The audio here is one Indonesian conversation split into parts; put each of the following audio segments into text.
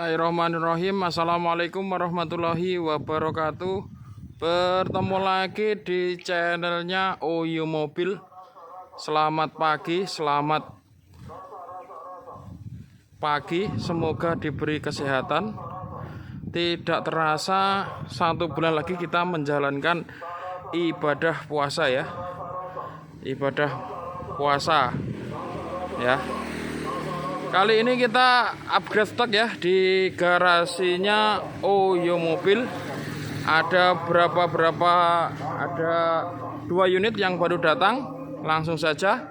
Bismillahirrahmanirrahim. Assalamualaikum warahmatullahi wabarakatuh. Bertemu lagi di channelnya Oyo Mobil. Selamat pagi, semoga diberi kesehatan. Tidak terasa 1 bulan lagi kita menjalankan ibadah puasa ya. Ibadah puasa ya. Kali ini kita upgrade stok ya di garasinya Oyo Mobil. Ada ada 2 unit yang baru datang. Langsung saja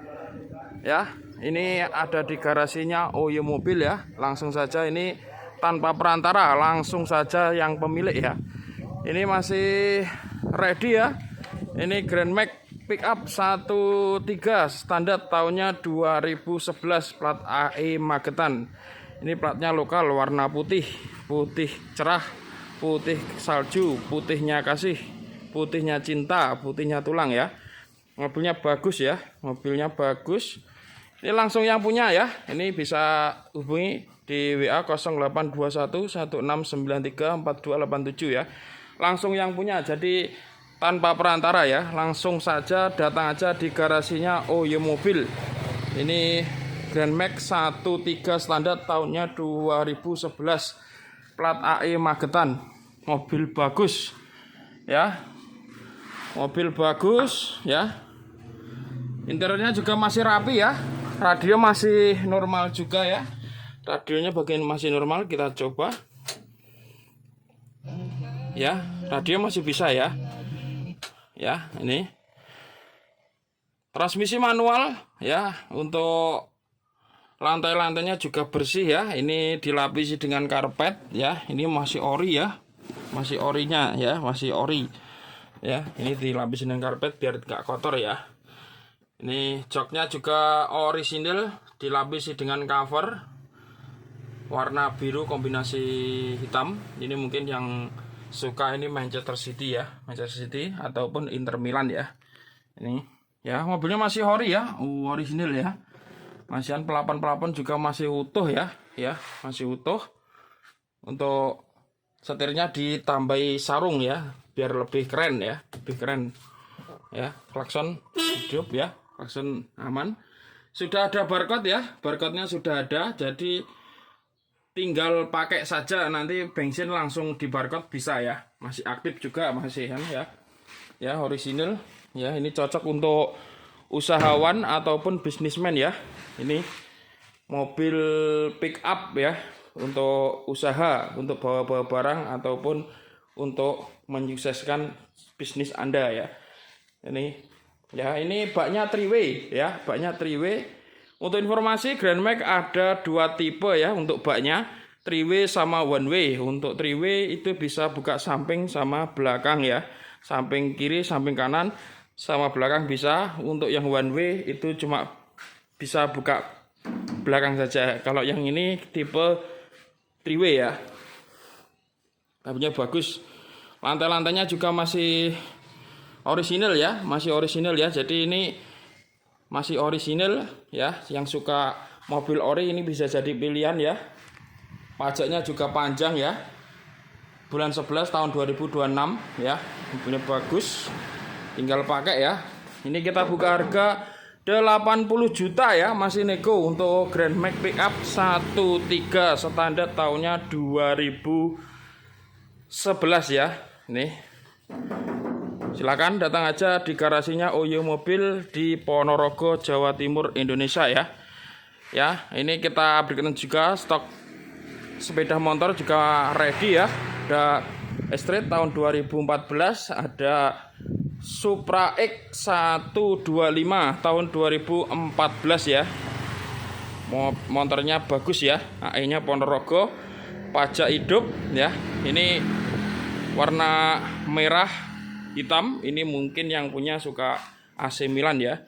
ya. Ini ada di garasinya Oyo Mobil ya. Langsung saja, ini tanpa perantara, langsung saja yang pemilik ya. Ini masih ready ya. Ini Grand Max Pickup 13 standar tahunnya 2011, plat AE Magetan. Ini platnya lokal, warna putih cerah, putih salju, putihnya kasih, putihnya cinta, putihnya tulang ya. Mobilnya bagus ya, mobilnya bagus. Ini langsung yang punya ya. Ini bisa hubungi di WA 0821 1693 4287 ya. Langsung yang punya, jadi tanpa perantara ya, langsung saja datang aja di garasinya Oyo Mobil. Ini Grand Max 13 standar tahunnya 2011, plat AE Magetan. Mobil bagus ya, mobil bagus ya. Interiornya juga masih rapi ya, radio masih normal juga ya. Radionya bagian masih normal, kita coba ya. Radio masih bisa ya. Ya, ini transmisi manual ya. Untuk lantai-lantainya juga bersih ya. Ini dilapisi dengan karpet ya. Ini masih ori ya, masih orinya ya, masih ori ya. Ini dilapisi dengan karpet biar nggak kotor ya. Ini joknya juga orisinil, dilapisi dengan cover warna biru kombinasi hitam. Ini mungkin yang suka ini Manchester City ya, Manchester City ataupun Inter Milan ya. Ini ya, mobilnya masih ori ya, orisinil ya. Masihan pelapon juga masih utuh ya, masih utuh. Untuk setirnya ditambahi sarung ya, biar lebih keren ya, lebih keren ya. Klakson hidup ya, klakson aman. Sudah ada barcode ya, barcode-nya sudah ada, jadi tinggal pakai saja, nanti bensin langsung di barcode bisa ya. Masih aktif juga, masih kan ya. Ya, orisinil ya. Ini cocok untuk usahawan ataupun bisnismen ya. Ini mobil pick up ya, untuk usaha, untuk bawa-bawa barang ataupun untuk menyukseskan bisnis Anda ya. Ini ya, ini baknya 3-way ya, baknya 3-way. Untuk informasi, Grand Max ada 2 tipe ya untuk baknya, 3-way sama 1-way. Untuk 3-way itu bisa buka samping sama belakang ya, samping kiri, samping kanan, sama belakang bisa. Untuk yang 1-way itu cuma bisa buka belakang saja. Kalau yang ini tipe 3-way ya. Lampunya bagus. Lantai-lantainya juga masih orisinil ya, masih orisinil ya. Jadi ini masih orisinil ya. Yang suka mobil ori ini bisa jadi pilihan ya. Pajaknya juga panjang ya, bulan 11 tahun 2026 ya. Mobilnya bagus, tinggal pakai ya. Ini kita buka harga 80 juta ya, masih nego untuk Grand Max Pickup 13 standar tahunnya 2011 ya. Nih, silakan datang aja di garasinya Oyo Mobil di Ponorogo, Jawa Timur, Indonesia ya. Ya, ini kita berikan juga stok sepeda motor juga ready ya. Ada Street tahun 2014, ada Supra X 125 tahun 2014 ya. Motornya bagus ya, AE-nya Ponorogo, pajak hidup ya. Ini warna merah hitam. Ini mungkin yang punya suka AC Milan ya,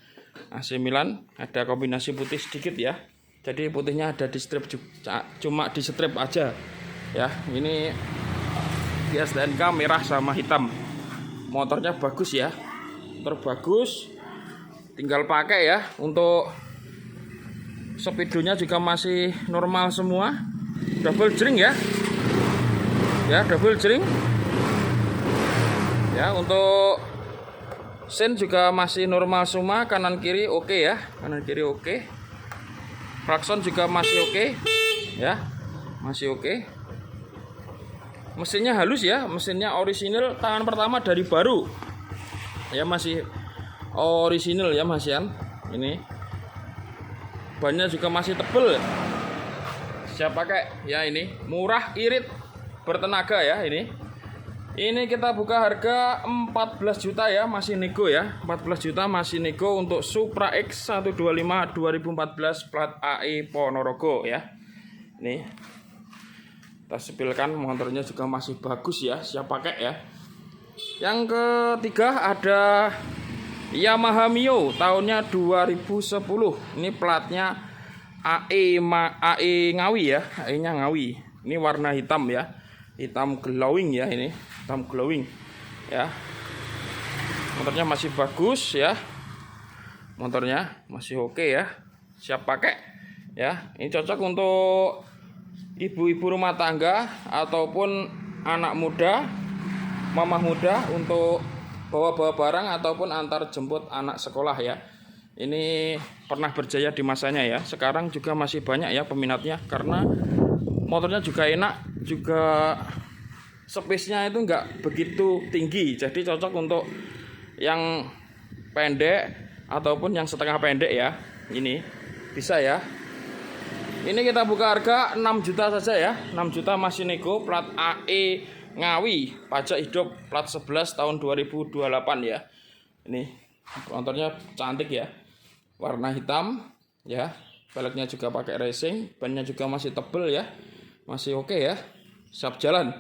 AC Milan. Ada kombinasi putih sedikit ya, jadi putihnya ada di strip, cuma di strip aja ya. Ini di STNK merah sama hitam. Motornya bagus ya, motor bagus, tinggal pakai ya. Untuk speedonya juga masih normal semua double jering ya. Ya, double jering. Ya, untuk sen juga masih normal semua, kanan kiri oke ya. Kanan kiri oke. Klakson juga masih oke. Ya. Masih oke. Mesinnya halus ya, mesinnya orisinil, tangan pertama dari baru. Ya, masih orisinil ya Mas Yan. Ini bannya juga masih tebel. Siap pakai ya, ini murah, irit, bertenaga ya ini. Ini kita buka harga 14 juta ya, masih nego ya. 14 juta masih nego untuk Supra X 125 2014 plat AE Ponorogo ya. Ini kita sepilkan, motornya juga masih bagus ya, siap pakai ya. Yang ketiga ada Yamaha Mio tahunnya 2010. Ini platnya AE Ngawi ya, AE-nya Ngawi. Ini warna hitam ya. Hitam glowing ya ini, hitam glowing ya. Motornya masih bagus ya. Motornya masih oke ya. Siap pakai ya. Ini cocok untuk ibu-ibu rumah tangga ataupun anak muda, mama muda untuk bawa-bawa barang ataupun antar jemput anak sekolah ya. Ini pernah berjaya di masanya ya. Sekarang juga masih banyak ya peminatnya karena motornya juga enak, juga space-nya itu enggak begitu tinggi. Jadi cocok untuk yang pendek ataupun yang setengah pendek ya. Ini bisa ya. Ini kita buka harga 6 juta saja ya. 6 juta masih nego, plat AE Ngawi, pajak hidup, plat 11 tahun 2028 ya. Ini motornya cantik ya, warna hitam ya. Velgnya juga pakai racing, bannya juga masih tebel ya, masih oke ya, siap jalan.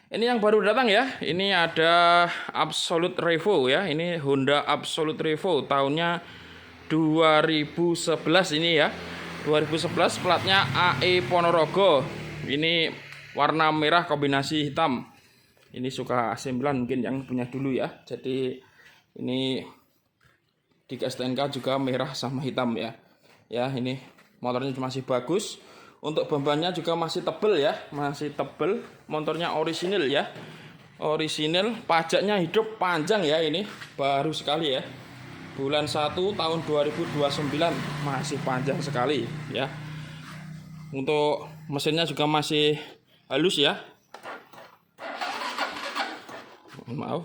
Ini yang baru datang ya, ini ada Absolute Revo ya. Ini Honda Absolute Revo tahunnya 2011 ini ya. 2011 platnya AE Ponorogo. Ini warna merah kombinasi hitam. Ini suka AC9 mungkin yang punya dulu ya. Jadi ini di STNK juga merah sama hitam ya. Ya, ini motornya masih bagus. Untuk bebannya juga masih tebel ya, masih tebel. Motornya orisinil ya. Orisinil, pajaknya hidup panjang ya ini. Baru sekali ya. Bulan 1 tahun 2029 masih panjang sekali ya. Untuk mesinnya juga masih halus ya. Maaf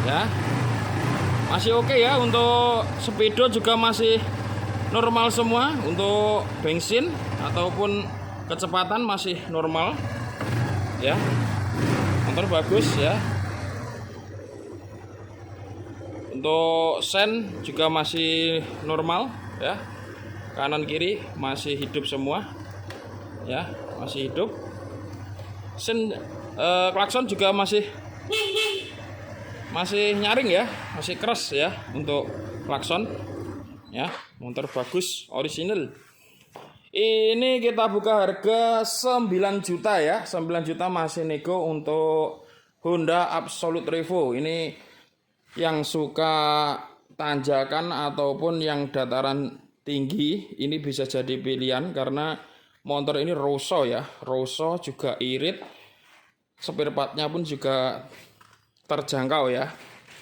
ya, masih oke ya. Untuk speedo juga masih normal semua. Untuk bensin ataupun kecepatan masih normal ya. Motor bagus ya. Untuk sen juga masih normal ya. Kanan kiri masih hidup semua ya, masih hidup. Sen klakson juga masih nyaring ya, masih keras ya untuk klakson ya. Motor bagus, orisinil. Ini kita buka harga 9 juta ya, 9 juta masih nego untuk Honda Absolute Revo. Ini yang suka tanjakan ataupun yang dataran tinggi, ini bisa jadi pilihan karena motor ini Rosso ya, Rosso juga irit. Spare partnya pun juga terjangkau ya,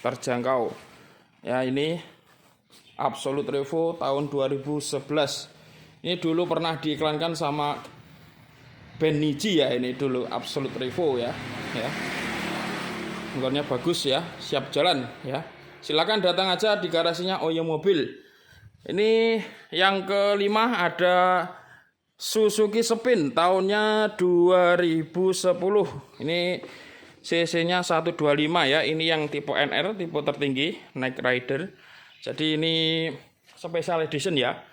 terjangkau ya. Ini Absolute Revo tahun 2011. Ini dulu pernah diiklankan sama band Niji ya, ini dulu Absolute Revo ya. Ya, motornya bagus ya, siap jalan ya. Silakan datang aja di garasinya Oyo Mobil. Ini yang kelima ada Suzuki Spin tahunnya 2010. Ini cc-nya 125 ya. Ini yang tipe NR, tipe tertinggi, Night Rider. Jadi ini special edition ya.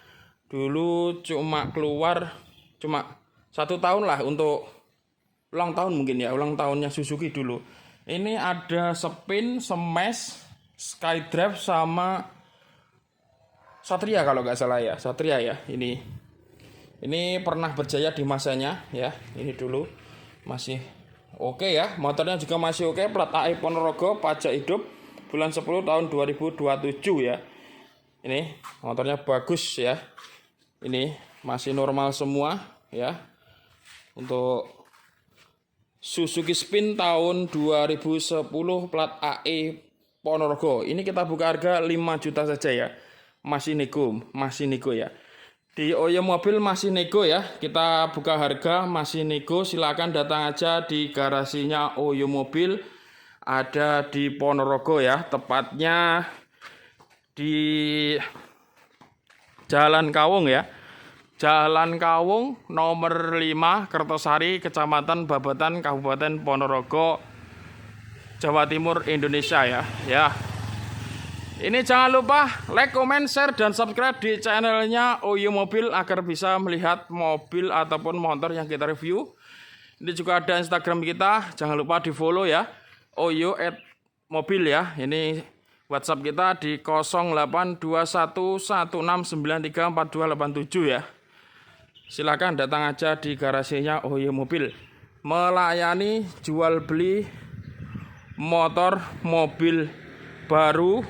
Dulu cuma keluar cuma 1 tahun lah untuk ulang tahun mungkin ya, ulang tahunnya Suzuki dulu. Ini ada Spin, Smash, Skydrive sama Satria kalau nggak salah ya, Satria ya. Ini pernah berjaya di masanya ya. Ini dulu masih oke ya. Motornya juga masih oke. Plat AE Ponorogo, pajak hidup, bulan 10 tahun 2027 ya. Ini motornya bagus ya. Ini masih normal semua ya. Untuk Suzuki Spin tahun 2010 plat AE Ponorogo. Ini kita buka harga 5 juta saja ya. Masih nego ya. Di Oyo Mobil masih nego ya. Kita buka harga masih nego. Silakan datang aja di garasinya Oyo Mobil. Ada di Ponorogo ya. Tepatnya di Jalan Kawung ya. Jalan Kawung nomor 5 Kertosari, Kecamatan Babatan, Kabupaten Ponorogo, Jawa Timur, Indonesia ya. Ini jangan lupa like, comment, share, dan subscribe di channelnya Oyo Mobil agar bisa melihat mobil ataupun motor yang kita review. Ini juga ada Instagram kita, jangan lupa di follow ya, Oyo@mobil ya. Ini WhatsApp kita di 082116934287 ya. Silakan datang aja di garasinya Oyo Mobil. Melayani jual beli motor, mobil baru,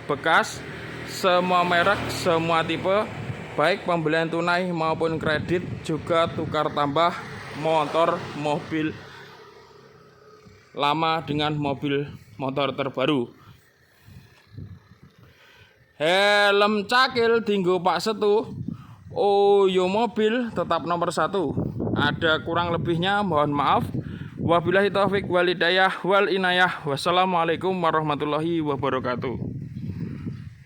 bekas, semua merek, semua tipe, baik pembelian tunai maupun kredit, juga tukar tambah motor, mobil lama dengan mobil motor terbaru. Helm cakil dinggo Pak Setu, Oyo Mobil tetap nomor 1. Ada kurang lebihnya mohon maaf. Wabillahi taufik wal hidayah wal inayah. Wassalamualaikum warahmatullahi wabarakatuh.